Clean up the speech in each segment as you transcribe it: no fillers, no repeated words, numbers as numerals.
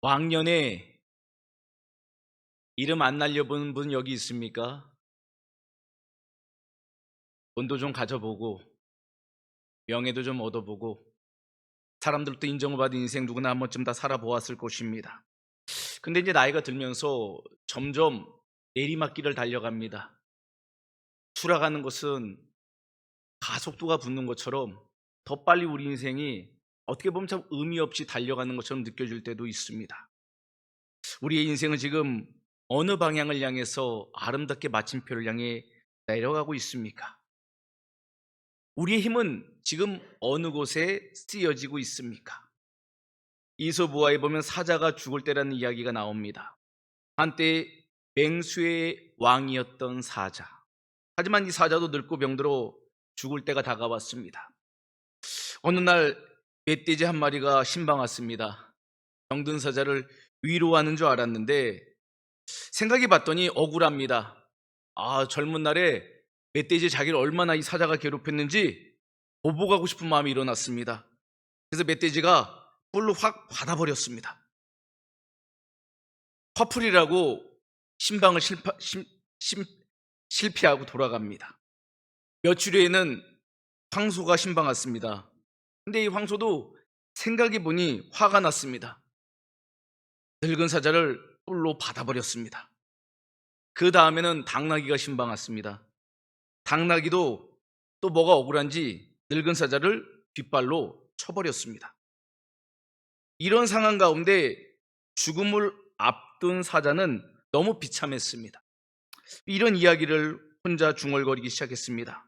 왕년에 이름 안 날려본 분 여기 있습니까? 돈도 좀 가져보고 명예도 좀 얻어보고 사람들도 인정을 받은 인생 누구나 한 번쯤 다 살아보았을 것입니다. 근데 이제 나이가 들면서 점점 내리막길을 달려갑니다. 추락하는 것은 가속도가 붙는 것처럼 더 빨리 우리 인생이 어떻게 보면 참 의미 없이 달려가는 것처럼 느껴질 때도 있습니다. 우리의 인생은 지금 어느 방향을 향해서 아름답게 마침표를 향해 내려가고 있습니까? 우리의 힘은 지금 어느 곳에 쓰여지고 있습니까? 이솝우화에 보면 사자가 죽을 때라는 이야기가 나옵니다. 한때 맹수의 왕이었던 사자. 하지만 이 사자도 늙고 병들어 죽을 때가 다가왔습니다. 어느 날 멧돼지 한 마리가 신방 왔습니다. 병든 사자를 위로하는 줄 알았는데 생각해 봤더니 억울합니다. 젊은 날에 멧돼지 자기를 얼마나 이 사자가 괴롭혔는지 보복하고 싶은 마음이 일어났습니다. 그래서 멧돼지가 뿔로 확 받아버렸습니다. 화풀이라고 신방을 실패하고 돌아갑니다. 며칠 후에는 황소가 신방 왔습니다. 근데 이 황소도 생각해 보니 화가 났습니다. 늙은 사자를 뿔로 받아버렸습니다. 그 다음에는 당나귀가 신방 왔습니다. 당나귀도 또 뭐가 억울한지 늙은 사자를 뒷발로 쳐버렸습니다. 이런 상황 가운데 죽음을 앞둔 사자는 너무 비참했습니다. 이런 이야기를 혼자 중얼거리기 시작했습니다.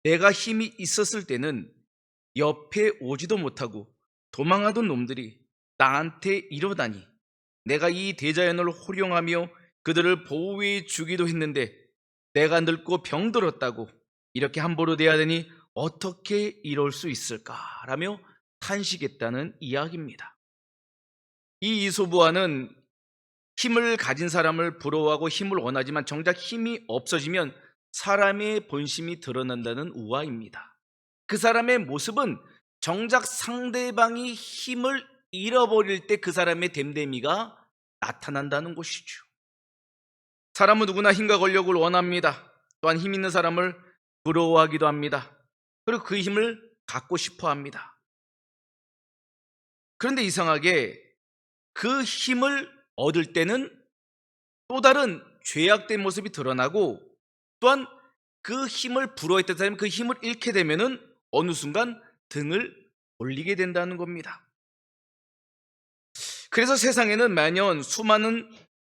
내가 힘이 있었을 때는 옆에 오지도 못하고 도망하던 놈들이 나한테 이러다니, 내가 이 대자연을 호령하며 그들을 보호해 주기도 했는데 내가 늙고 병들었다고 이렇게 함부로 대해야 되니 어떻게 이럴 수 있을까라며 탄식했다는 이야기입니다. 이 이솝우화는 힘을 가진 사람을 부러워하고 힘을 원하지만 정작 힘이 없어지면 사람의 본심이 드러난다는 우화입니다. 그 사람의 모습은 정작 상대방이 힘을 잃어버릴 때 그 사람의 됨됨이가 나타난다는 것이죠. 사람은 누구나 힘과 권력을 원합니다. 또한 힘 있는 사람을 부러워하기도 합니다. 그리고 그 힘을 갖고 싶어 합니다. 그런데 이상하게 그 힘을 얻을 때는 또 다른 죄악된 모습이 드러나고, 또한 그 힘을 부러워했던 사람이 그 힘을 잃게 되면은 어느 순간 등을 돌리게 된다는 겁니다. 그래서 세상에는 매년 수많은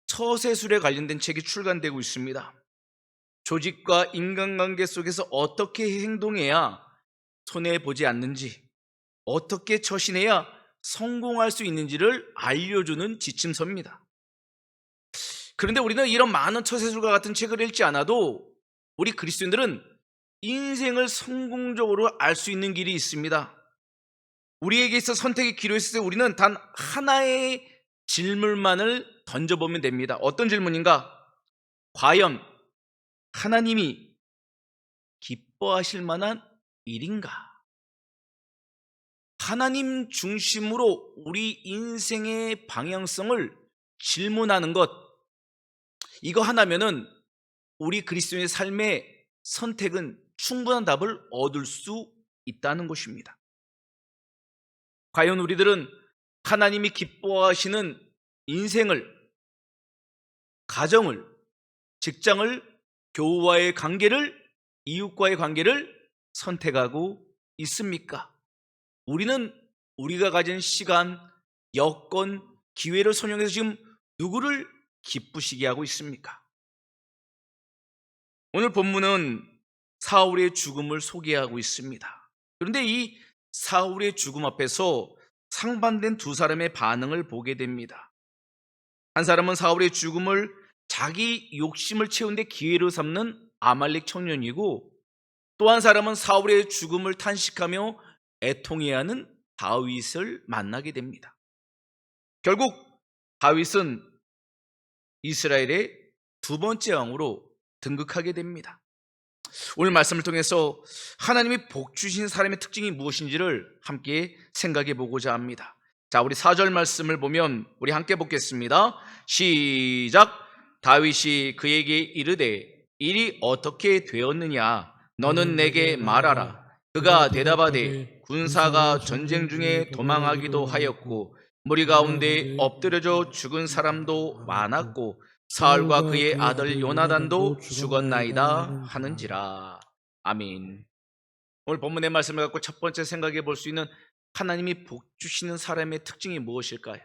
처세술에 관련된 책이 출간되고 있습니다. 조직과 인간관계 속에서 어떻게 행동해야 손해보지 않는지, 어떻게 처신해야 성공할 수 있는지를 알려주는 지침서입니다. 그런데 우리는 이런 많은 처세술과 같은 책을 읽지 않아도 우리 그리스도인들은 인생을 성공적으로 알 수 있는 길이 있습니다. 우리에게 있어 선택의 기로에 있을 때 우리는 단 하나의 질문만을 던져보면 됩니다. 어떤 질문인가? 과연 하나님이 기뻐하실 만한 일인가? 하나님 중심으로 우리 인생의 방향성을 질문하는 것, 이거 하나면은 우리 그리스도인의 삶의 선택은 충분한 답을 얻을 수 있다는 것입니다. 과연 우리들은 하나님이 기뻐하시는 인생을, 가정을, 직장을, 교우와의 관계를, 이웃과의 관계를 선택하고 있습니까? 우리는 우리가 가진 시간, 여건, 기회를 선용해서 지금 누구를 기쁘시게 하고 있습니까? 오늘 본문은 사울의 죽음을 소개하고 있습니다. 그런데 이 사울의 죽음 앞에서 상반된 두 사람의 반응을 보게 됩니다. 한 사람은 사울의 죽음을 자기 욕심을 채우는 데 기회로 삼는 아말렉 청년이고, 또 한 사람은 사울의 죽음을 탄식하며 애통해하는 다윗을 만나게 됩니다. 결국 다윗은 이스라엘의 두 번째 왕으로 등극하게 됩니다. 오늘 말씀을 통해서 하나님이 복 주신 사람의 특징이 무엇인지를 함께 생각해 보고자 합니다. 자, 우리 4절 말씀을 보면 우리 함께 보겠습니다. 시작. 다윗이 그에게 이르되 일이 어떻게 되었느냐 너는 내게 말하라. 그가 대답하되 군사가 전쟁 중에 도망하기도 하였고 무리 가운데 엎드려져 죽은 사람도 많았고 사울과 그의 아들 요나단도 죽었나이다 하는지라. 아멘. 오늘 본문의 말씀을 갖고 첫 번째 생각해 볼 수 있는 하나님이 복 주시는 사람의 특징이 무엇일까요?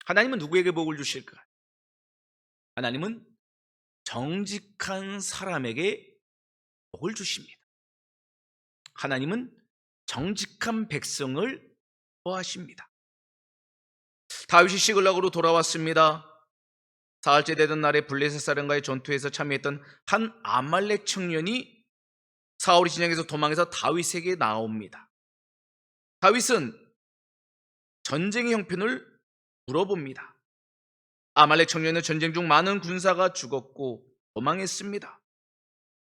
하나님은 누구에게 복을 주실까요? 하나님은 정직한 사람에게 복을 주십니다. 하나님은 정직한 백성을 보호하십니다. 다윗이 시글락으로 돌아왔습니다. 사흘째 되던 날에 블레셋 사람과의 전투에서 참여했던 한 아말렉 청년이 사울이 진영에서 도망해서 다윗에게 나옵니다. 다윗은 전쟁의 형편을 물어봅니다. 아말렉 청년은 전쟁 중 많은 군사가 죽었고 도망했습니다.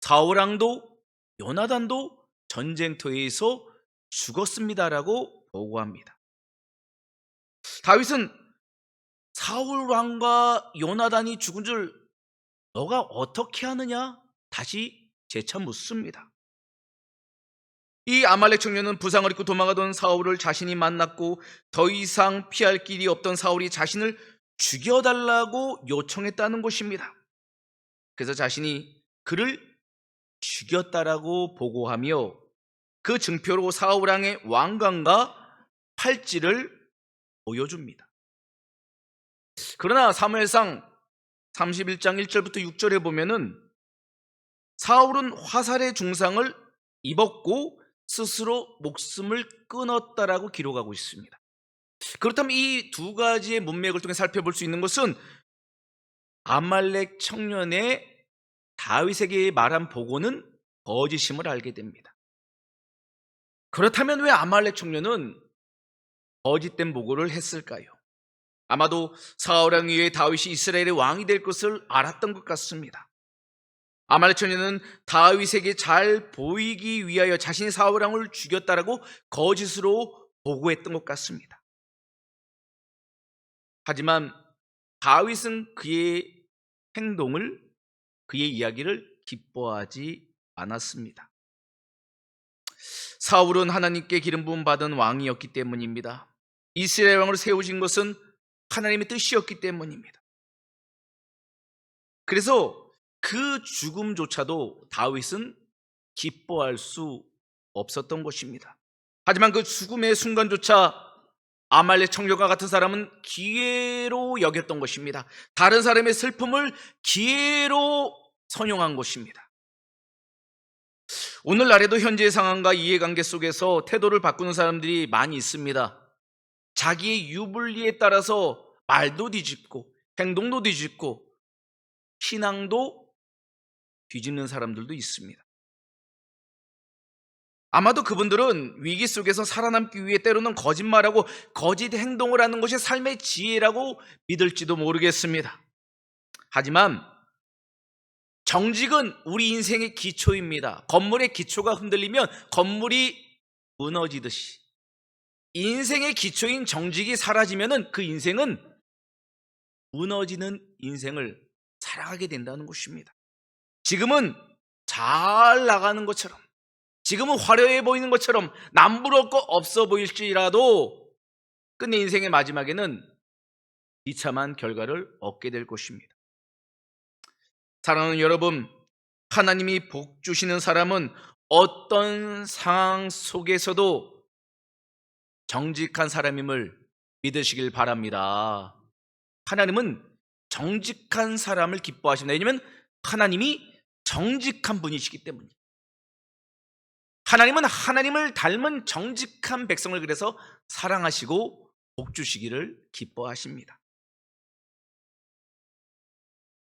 사울왕도 요나단도 전쟁터에서 죽었습니다라고 보고합니다. 다윗은 사울왕과 요나단이 죽은 줄 너가 어떻게 하느냐? 다시 재차 묻습니다. 이 아말렉 청년은 부상을 입고 도망가던 사울을 자신이 만났고 더 이상 피할 길이 없던 사울이 자신을 죽여달라고 요청했다는 것입니다. 그래서 자신이 그를 죽였다라고 보고하며 그 증표로 사울왕의 왕관과 팔찌를 보여줍니다. 그러나 사무엘상 31장 1절부터 6절에 보면은 사울은 화살의 중상을 입었고 스스로 목숨을 끊었다라고 기록하고 있습니다. 그렇다면 이 두 가지의 문맥을 통해 살펴볼 수 있는 것은 아말렉 청년의 다윗에게 말한 보고는 거짓임을 알게 됩니다. 그렇다면 왜 아말렉 청년은 거짓된 보고를 했을까요? 아마도 사울왕 이후에 다윗이 이스라엘의 왕이 될 것을 알았던 것 같습니다. 아말렉 청년은 다윗에게 잘 보이기 위하여 자신이 사울왕을 죽였다라고 거짓으로 보고했던 것 같습니다. 하지만 다윗은 그의 행동을, 그의 이야기를 기뻐하지 않았습니다. 사울은 하나님께 기름 부음 받은 왕이었기 때문입니다. 이스라엘 왕으로 세우신 것은 하나님의 뜻이었기 때문입니다. 그래서 그 죽음조차도 다윗은 기뻐할 수 없었던 것입니다. 하지만 그 죽음의 순간조차 아말렉 청년과 같은 사람은 기회로 여겼던 것입니다. 다른 사람의 슬픔을 기회로 선용한 것입니다. 오늘날에도 현재의 상황과 이해관계 속에서 태도를 바꾸는 사람들이 많이 있습니다. 자기의 유불리에 따라서 말도 뒤집고 행동도 뒤집고 신앙도 뒤집는 사람들도 있습니다. 아마도 그분들은 위기 속에서 살아남기 위해 때로는 거짓말하고 거짓 행동을 하는 것이 삶의 지혜라고 믿을지도 모르겠습니다. 하지만 정직은 우리 인생의 기초입니다. 건물의 기초가 흔들리면 건물이 무너지듯이 인생의 기초인 정직이 사라지면 그 인생은 무너지는 인생을 살아가게 된다는 것입니다. 지금은 잘 나가는 것처럼, 지금은 화려해 보이는 것처럼 남부럽고 없어 보일지라도 끝내 인생의 마지막에는 비참한 결과를 얻게 될 것입니다. 사랑하는 여러분, 하나님이 복 주시는 사람은 어떤 상황 속에서도 정직한 사람임을 믿으시길 바랍니다. 하나님은 정직한 사람을 기뻐하십니다. 왜냐하면 하나님이 정직한 분이시기 때문입니다. 하나님은 하나님을 닮은 정직한 백성을 그래서 사랑하시고 복 주시기를 기뻐하십니다.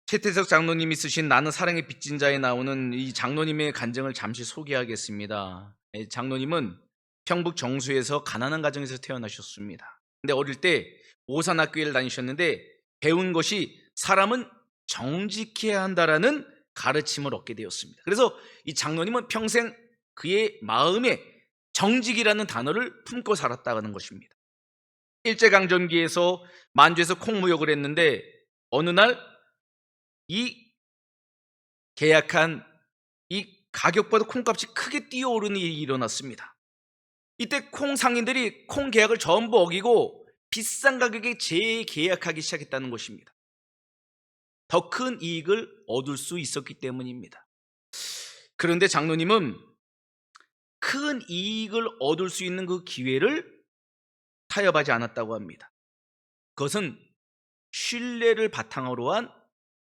최태석 장로님이 쓰신 나는 사랑의 빚진 자에 나오는 이 장로님의 간증을 잠시 소개하겠습니다. 장로님은 평북 정수에서 가난한 가정에서 태어나셨습니다. 근데 어릴 때 오산학교를 다니셨는데 배운 것이 사람은 정직해야 한다라는 가르침을 얻게 되었습니다. 그래서 이 장로님은 평생 그의 마음에 정직이라는 단어를 품고 살았다는 것입니다. 일제강점기에서 만주에서 콩무역을 했는데 어느 날 이 계약한 이 가격보다 콩값이 크게 뛰어오르는 일이 일어났습니다. 이때 콩 상인들이 콩 계약을 전부 어기고 비싼 가격에 재계약하기 시작했다는 것입니다. 더 큰 이익을 얻을 수 있었기 때문입니다. 그런데 장로님은 큰 이익을 얻을 수 있는 그 기회를 타협하지 않았다고 합니다. 그것은 신뢰를 바탕으로 한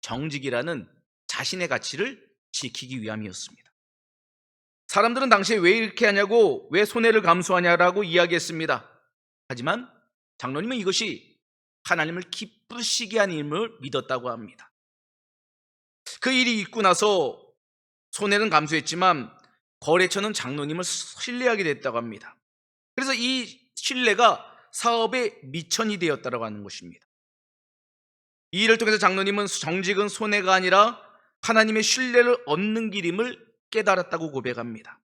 정직이라는 자신의 가치를 지키기 위함이었습니다. 사람들은 당시에 왜 이렇게 하냐고, 왜 손해를 감수하냐라고 이야기했습니다. 하지만 장로님은 이것이 하나님을 기쁘시게 한 일을 믿었다고 합니다. 그 일이 있고 나서 손해는 감수했지만 거래처는 장로님을 신뢰하게 됐다고 합니다. 그래서 이 신뢰가 사업의 미천이 되었다고 하는 것입니다. 이 일을 통해서 장로님은 정직은 손해가 아니라 하나님의 신뢰를 얻는 길임을 깨달았다고 고백합니다.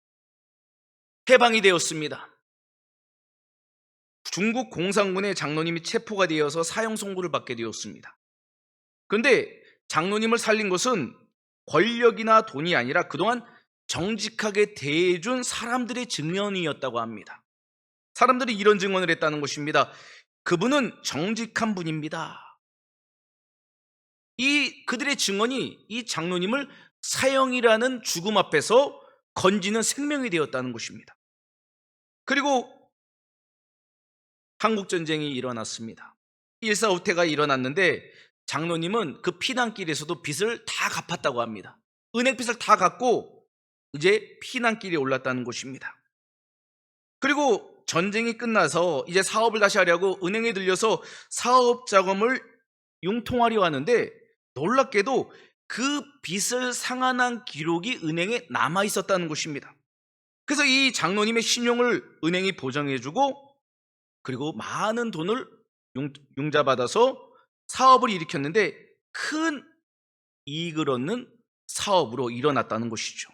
해방이 되었습니다. 중국 공산군의 장로님이 체포가 되어서 사형 선고를 받게 되었습니다. 그런데 장로님을 살린 것은 권력이나 돈이 아니라 그동안 정직하게 대해준 사람들의 증언이었다고 합니다. 사람들이 이런 증언을 했다는 것입니다. 그분은 정직한 분입니다. 그들의 증언이 이 장로님을 사형이라는 죽음 앞에서 건지는 생명이 되었다는 것입니다. 그리고 한국전쟁이 일어났습니다. 일사후퇴가 일어났는데 장로님은 그 피난길에서도 빚을 다 갚았다고 합니다. 은행빚을 다 갚고 이제 피난길에 올랐다는 것입니다. 그리고 전쟁이 끝나서 이제 사업을 다시 하려고 은행에 들려서 사업 자금을 융통하려 하는데 놀랍게도 그 빚을 상환한 기록이 은행에 남아 있었다는 것입니다. 그래서 이 장로님의 신용을 은행이 보장해주고 그리고 많은 돈을 융자받아서 사업을 일으켰는데 큰 이익을 얻는 사업으로 일어났다는 것이죠.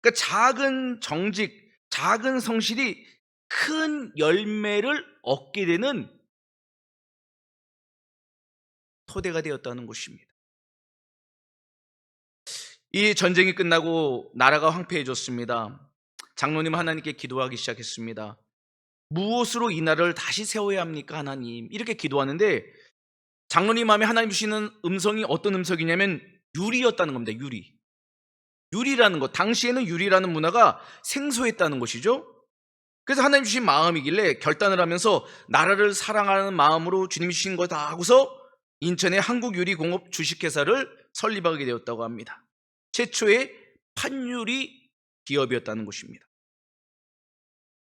그러니까 작은 정직, 작은 성실이 큰 열매를 얻게 되는 토대가 되었다는 것입니다. 이 전쟁이 끝나고 나라가 황폐해졌습니다. 장로님은 하나님께 기도하기 시작했습니다. 무엇으로 이 나라를 다시 세워야 합니까, 하나님? 이렇게 기도하는데 장로님 마음에 하나님 주시는 음성이 어떤 음성이냐면 유리였다는 겁니다. 유리라는 것, 당시에는 유리라는 문화가 생소했다는 것이죠. 그래서 하나님 주신 마음이길래 결단을 하면서 나라를 사랑하는 마음으로 주님 주신 거다 하고서 인천의 한국유리공업 주식회사를 설립하게 되었다고 합니다. 최초의 판유리 기업이었다는 것입니다.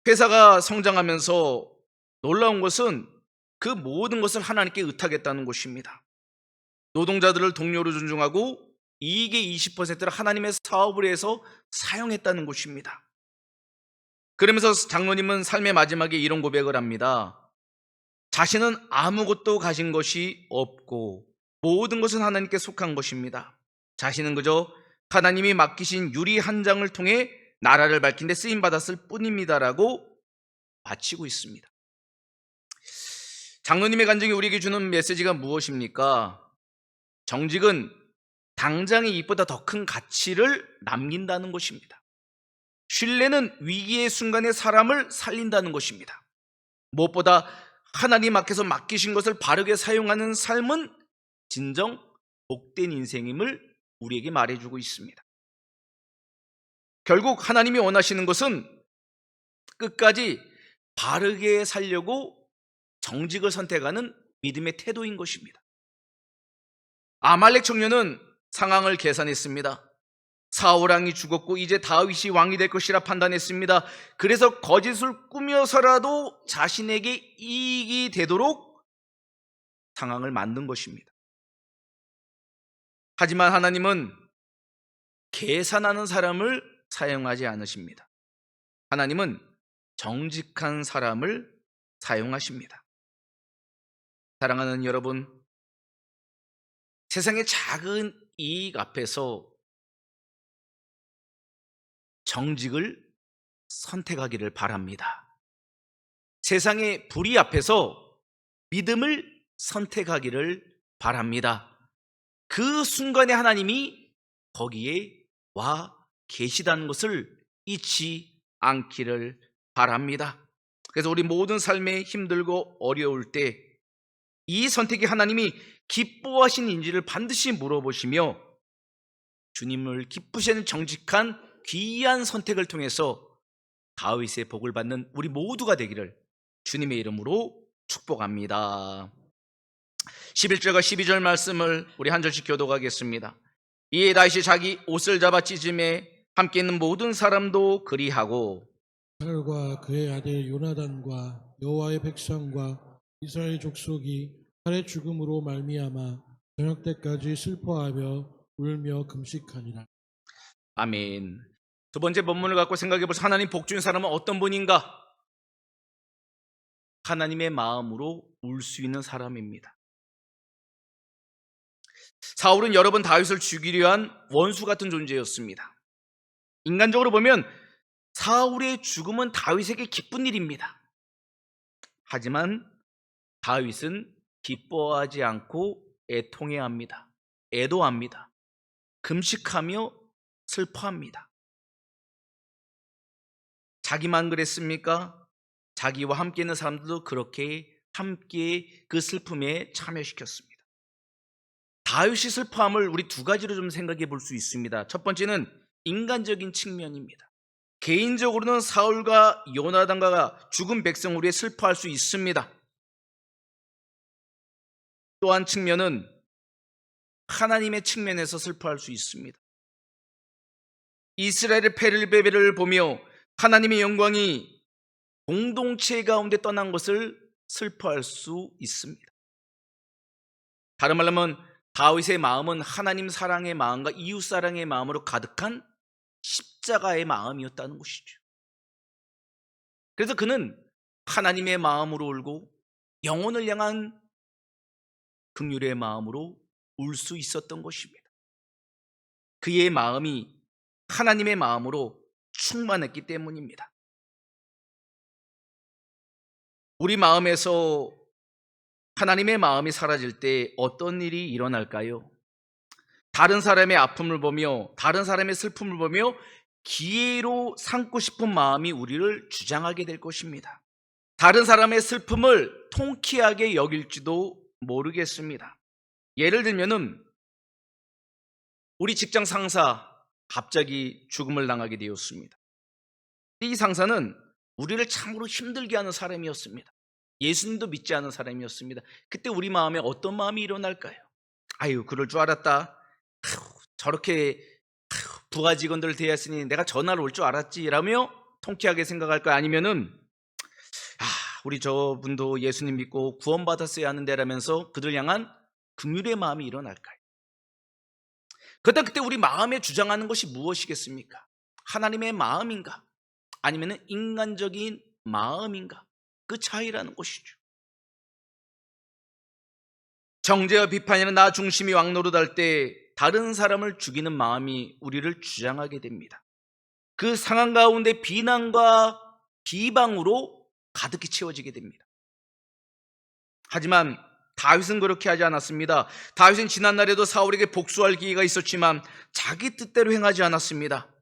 회사가 성장하면서 놀라운 것은 그 모든 것을 하나님께 의탁했다는 것입니다. 노동자들을 동료로 존중하고 이익의 20%를 하나님의 사업을 해서 사용했다는 것입니다. 그러면서 장로님은 삶의 마지막에 이런 고백을 합니다. 자신은 아무것도 가진 것이 없고 모든 것은 하나님께 속한 것입니다. 자신은 그저 하나님이 맡기신 유리 한 장을 통해 나라를 밝힌 데 쓰임받았을 뿐입니다라고 바치고 있습니다. 장로님의 간증이 우리에게 주는 메시지가 무엇입니까? 정직은 당장의 이익보다 더 큰 가치를 남긴다는 것입니다. 신뢰는 위기의 순간에 사람을 살린다는 것입니다. 무엇보다 하나님 앞에서 맡기신 것을 바르게 사용하는 삶은 진정 복된 인생임을 우리에게 말해주고 있습니다. 결국 하나님이 원하시는 것은 끝까지 바르게 살려고 정직을 선택하는 믿음의 태도인 것입니다. 아말렉 청년은 상황을 계산했습니다. 사울 왕이 죽었고 이제 다윗이 왕이 될 것이라 판단했습니다. 그래서 거짓을 꾸며서라도 자신에게 이익이 되도록 상황을 만든 것입니다. 하지만 하나님은 계산하는 사람을 사용하지 않으십니다. 하나님은 정직한 사람을 사용하십니다. 사랑하는 여러분, 세상의 작은 이익 앞에서 정직을 선택하기를 바랍니다. 세상의 불의 앞에서 믿음을 선택하기를 바랍니다. 그 순간에 하나님이 거기에 와 계시다는 것을 잊지 않기를 바랍니다. 그래서 우리 모든 삶에 힘들고 어려울 때 이 선택이 하나님이 기뻐하시는지를 반드시 물어보시며 주님을 기쁘시는 정직한 귀한 선택을 통해서 다윗의 복을 받는 우리 모두가 되기를 주님의 이름으로 축복합니다. 11절과 12절 말씀을 우리 한 절씩 교독하겠습니다. 이에 다윗이 자기 옷을 잡아 찢음에 함께 있는 모든 사람도 그리하고 사울과 그의 아들 요나단과 여호와의 백성과 이스라엘 족속이 칼의 죽음으로 말미암아 저녁 때까지 슬퍼하며 울며 금식하니라. 아멘. 두 번째 본문을 갖고 생각해 보세요. 하나님 복 주는 사람은 어떤 분인가? 하나님의 마음으로 울 수 있는 사람입니다. 사울은 여러 번 다윗을 죽이려 한 원수 같은 존재였습니다. 인간적으로 보면 사울의 죽음은 다윗에게 기쁜 일입니다. 하지만 다윗은 기뻐하지 않고 애통해합니다. 애도합니다. 금식하며 슬퍼합니다. 자기만 그랬습니까? 자기와 함께 있는 사람들도 그렇게 함께 그 슬픔에 참여시켰습니다. 다윗이 슬퍼함을 우리 두 가지로 좀 생각해 볼 수 있습니다. 첫 번째는 인간적인 측면입니다. 개인적으로는 사울과 요나단과 죽은 백성 우리에 슬퍼할 수 있습니다. 또 한 측면은 하나님의 측면에서 슬퍼할 수 있습니다. 이스라엘의 페를베베를 보며 하나님의 영광이 공동체 가운데 떠난 것을 슬퍼할 수 있습니다. 다른 말로 하면 다윗의 마음은 하나님 사랑의 마음과 이웃 사랑의 마음으로 가득한 십자가의 마음이었다는 것이죠. 그래서 그는 하나님의 마음으로 울고 영혼을 향한 긍휼의 마음으로 울 수 있었던 것입니다. 그의 마음이 하나님의 마음으로 충만했기 때문입니다. 우리 마음에서 하나님의 마음이 사라질 때 어떤 일이 일어날까요? 다른 사람의 아픔을 보며 다른 사람의 슬픔을 보며 기회로 삼고 싶은 마음이 우리를 주장하게 될 것입니다. 다른 사람의 슬픔을 통쾌하게 여길지도 모르겠습니다. 예를 들면은 우리 직장 상사 갑자기 죽음을 당하게 되었습니다. 이 상사는 우리를 참으로 힘들게 하는 사람이었습니다. 예수님도 믿지 않은 사람이었습니다. 그때 우리 마음에 어떤 마음이 일어날까요? 아유, 그럴 줄 알았다. 저렇게 부하 직원들을 대했으니 내가 전화를 올 줄 알았지 라며 통쾌하게 생각할까요? 아니면은 우리 저분도 예수님 믿고 구원받았어야 하는데 라면서 그들 향한 긍휼의 마음이 일어날까요? 그렇다 그때 우리 마음에 주장하는 것이 무엇이겠습니까? 하나님의 마음인가? 아니면 인간적인 마음인가? 그 차이라는 것이죠. 정죄와 비판이나 나 중심이 왕노릇할 때 다른 사람을 죽이는 마음이 우리를 주장하게 됩니다. 그 상황 가운데 비난과 비방으로 가득히 채워지게 됩니다. 하지만 다윗은 그렇게 하지 않았습니다. 다윗은 지난날에도 사울에게 복수할 기회가 있었지만 자기 뜻대로 행하지 않았습니다.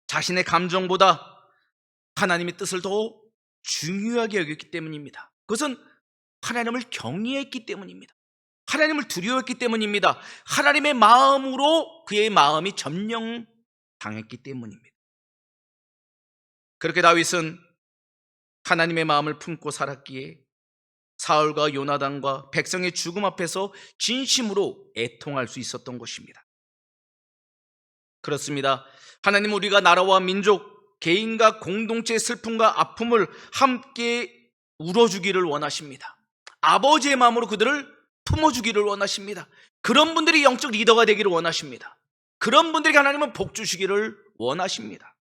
자신의 감정보다 하나님의 뜻을 더 중요하게 여겼기 때문입니다. 그것은 하나님을 경외했기 때문입니다. 하나님을 두려워했기 때문입니다. 하나님의 마음으로 그의 마음이 점령당했기 때문입니다. 그렇게 다윗은 하나님의 마음을 품고 살았기에 사울과 요나단과 백성의 죽음 앞에서 진심으로 애통할 수 있었던 것입니다. 그렇습니다. 하나님은 우리가 나라와 민족, 개인과 공동체의 슬픔과 아픔을 함께 울어주기를 원하십니다. 아버지의 마음으로 그들을 품어주기를 원하십니다. 그런 분들이 영적 리더가 되기를 원하십니다. 그런 분들에게 하나님은 복 주시기를 원하십니다.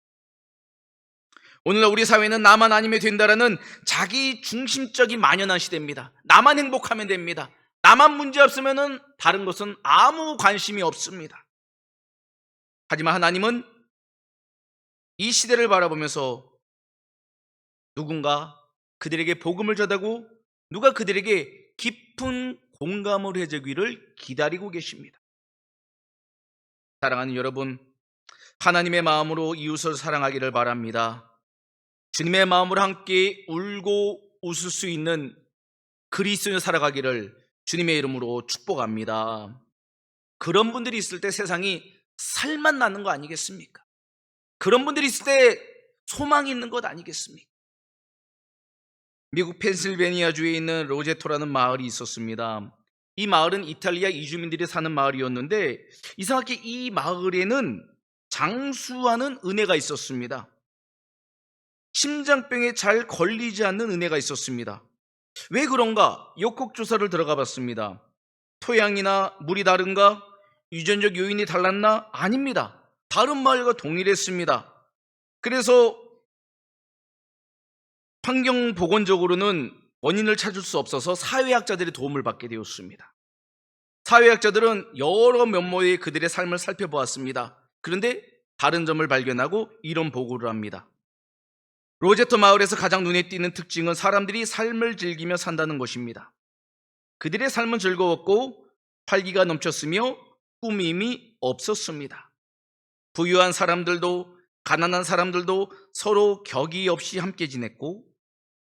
오늘날 우리 사회는 나만 아니면 된다라는 자기 중심적이 만연한 시대입니다. 나만 행복하면 됩니다. 나만 문제 없으면 다른 것은 아무 관심이 없습니다. 하지만 하나님은 이 시대를 바라보면서 누군가 그들에게 복음을 전하고 누가 그들에게 깊은 공감을 해주기를 기다리고 계십니다. 사랑하는 여러분, 하나님의 마음으로 이웃을 사랑하기를 바랍니다. 주님의 마음으로 함께 울고 웃을 수 있는 그리스도인을 살아가기를 주님의 이름으로 축복합니다. 그런 분들이 있을 때 세상이 살만 나는 거 아니겠습니까? 그런 분들이 있을 때 소망이 있는 것 아니겠습니까? 미국 펜실베니아주에 있는 로제토라는 마을이 있었습니다. 이 마을은 이탈리아 이주민들이 사는 마을이었는데 이상하게 이 마을에는 장수하는 은혜가 있었습니다. 심장병에 잘 걸리지 않는 은혜가 있었습니다. 왜 그런가? 역학조사를 들어가 봤습니다. 토양이나 물이 다른가? 유전적 요인이 달랐나? 아닙니다. 다른 마을과 동일했습니다. 그래서 환경보건적으로는 원인을 찾을 수 없어서 사회학자들의 도움을 받게 되었습니다. 사회학자들은 여러 면모의 그들의 삶을 살펴보았습니다. 그런데 다른 점을 발견하고 이런 보고를 합니다. 로제토 마을에서 가장 눈에 띄는 특징은 사람들이 삶을 즐기며 산다는 것입니다. 그들의 삶은 즐거웠고 활기가 넘쳤으며 꾸밈이 없었습니다. 부유한 사람들도 가난한 사람들도 서로 격이 없이 함께 지냈고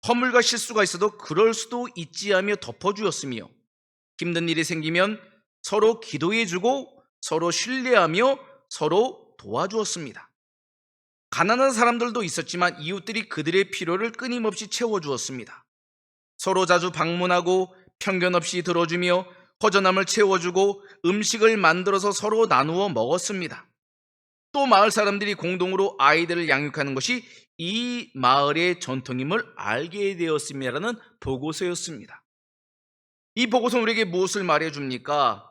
허물과 실수가 있어도 그럴 수도 있지 하며 덮어주었으며 힘든 일이 생기면 서로 기도해주고 서로 신뢰하며 서로 도와주었습니다. 가난한 사람들도 있었지만 이웃들이 그들의 필요를 끊임없이 채워주었습니다. 서로 자주 방문하고 편견 없이 들어주며 허전함을 채워주고 음식을 만들어서 서로 나누어 먹었습니다. 또 마을 사람들이 공동으로 아이들을 양육하는 것이 이 마을의 전통임을 알게 되었습니다라는 보고서였습니다. 이 보고서는 우리에게 무엇을 말해줍니까?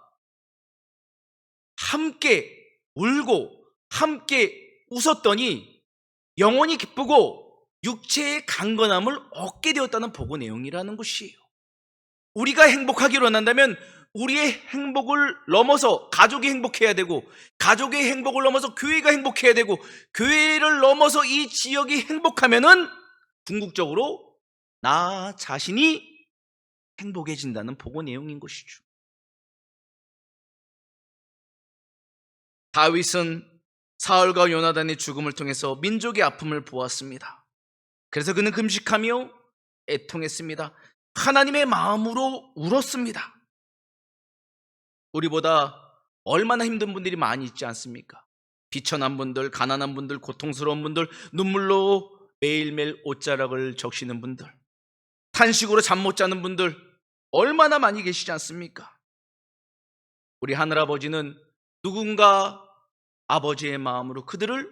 함께 울고 함께 웃었더니 영혼이 기쁘고 육체의 강건함을 얻게 되었다는 보고 내용이라는 것이에요. 우리가 행복하기를 원한다면 우리의 행복을 넘어서 가족이 행복해야 되고 가족의 행복을 넘어서 교회가 행복해야 되고 교회를 넘어서 이 지역이 행복하면은 궁극적으로 나 자신이 행복해진다는 보고 내용인 것이죠. 다윗은 사울과 요나단의 죽음을 통해서 민족의 아픔을 보았습니다. 그래서 그는 금식하며 애통했습니다. 하나님의 마음으로 울었습니다. 우리보다 얼마나 힘든 분들이 많이 있지 않습니까? 비천한 분들, 가난한 분들, 고통스러운 분들, 눈물로 매일매일 옷자락을 적시는 분들, 탄식으로 잠 못 자는 분들 얼마나 많이 계시지 않습니까? 우리 하늘아버지는 누군가 아버지의 마음으로 그들을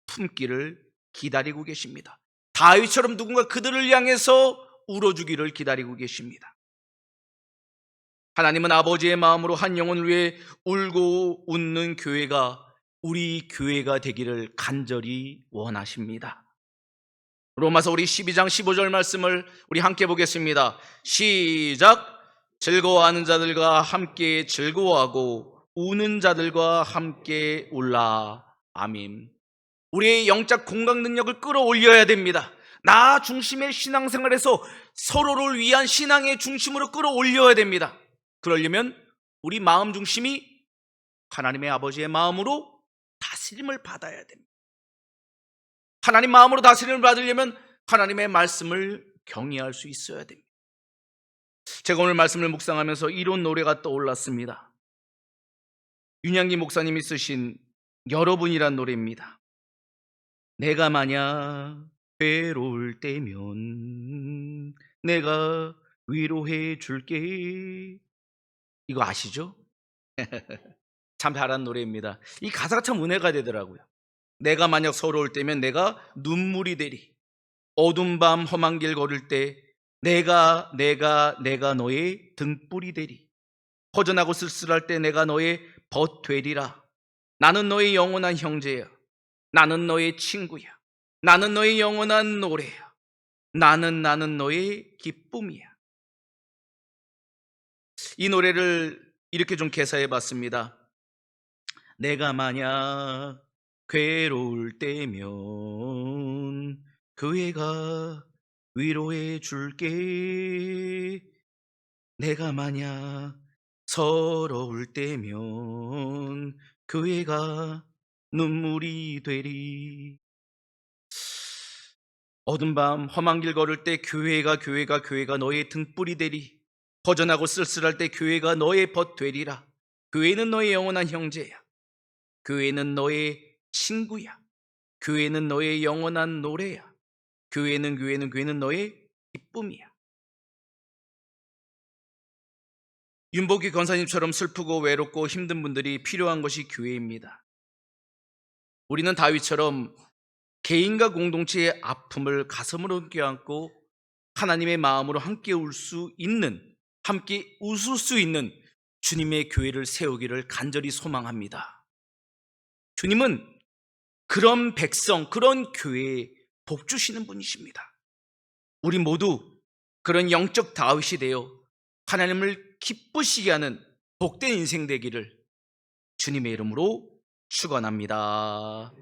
품기를 기다리고 계십니다. 다윗처럼 누군가 그들을 향해서 울어주기를 기다리고 계십니다. 하나님은 아버지의 마음으로 한 영혼을 위해 울고 웃는 교회가 우리 교회가 되기를 간절히 원하십니다. 로마서 우리 12장 15절 말씀을 우리 함께 보겠습니다. 시작. 즐거워하는 자들과 함께 즐거워하고 우는 자들과 함께 울라. 아멘. 우리의 영적 공감 능력을 끌어올려야 됩니다. 나 중심의 신앙생활에서 서로를 위한 신앙의 중심으로 끌어올려야 됩니다. 그러려면 우리 마음 중심이 하나님의 아버지의 마음으로 다스림을 받아야 됩니다. 하나님 마음으로 다스림을 받으려면 하나님의 말씀을 경외할 수 있어야 됩니다. 제가 오늘 말씀을 묵상하면서 이런 노래가 떠올랐습니다. 윤양기 목사님이 쓰신 여러분이란 노래입니다. 내가 만약 괴로울 때면 내가 위로해 줄게. 이거 아시죠? 참 잘하는 노래입니다. 이 가사가 참 은혜가 되더라고요. 내가 만약 서러울 때면 내가 눈물이 되리. 어두운 밤 험한 길 걸을 때 내가 너의 등불이 되리. 허전하고 쓸쓸할 때 내가 너의 벗 되리라. 나는 너의 영원한 형제야. 나는 너의 친구야. 나는 너의 영원한 노래야. 나는 너의 기쁨이야. 이 노래를 이렇게 좀 개사해 봤습니다. 내가 만약 괴로울 때면 교회가 위로해 줄게. 내가 만약 서러울 때면 교회가 눈물이 되리. 어두운 밤 험한 길 걸을 때 교회가 너의 등불이 되리. 허전하고 쓸쓸할 때 교회가 너의 벗 되리라. 교회는 너의 영원한 형제야. 교회는 너의 친구야. 교회는 너의 영원한 노래야. 교회는 너의 기쁨이야. 윤복희 권사님처럼 슬프고 외롭고 힘든 분들이 필요한 것이 교회입니다. 우리는 다윗처럼 개인과 공동체의 아픔을 가슴으로 껴안고 하나님의 마음으로 함께 함께 웃을 수 있는 주님의 교회를 세우기를 간절히 소망합니다. 주님은 그런 백성, 그런 교회에 복 주시는 분이십니다. 우리 모두 그런 영적 다윗이 되어 하나님을 기쁘시게 하는 복된 인생 되기를 주님의 이름으로 축원합니다.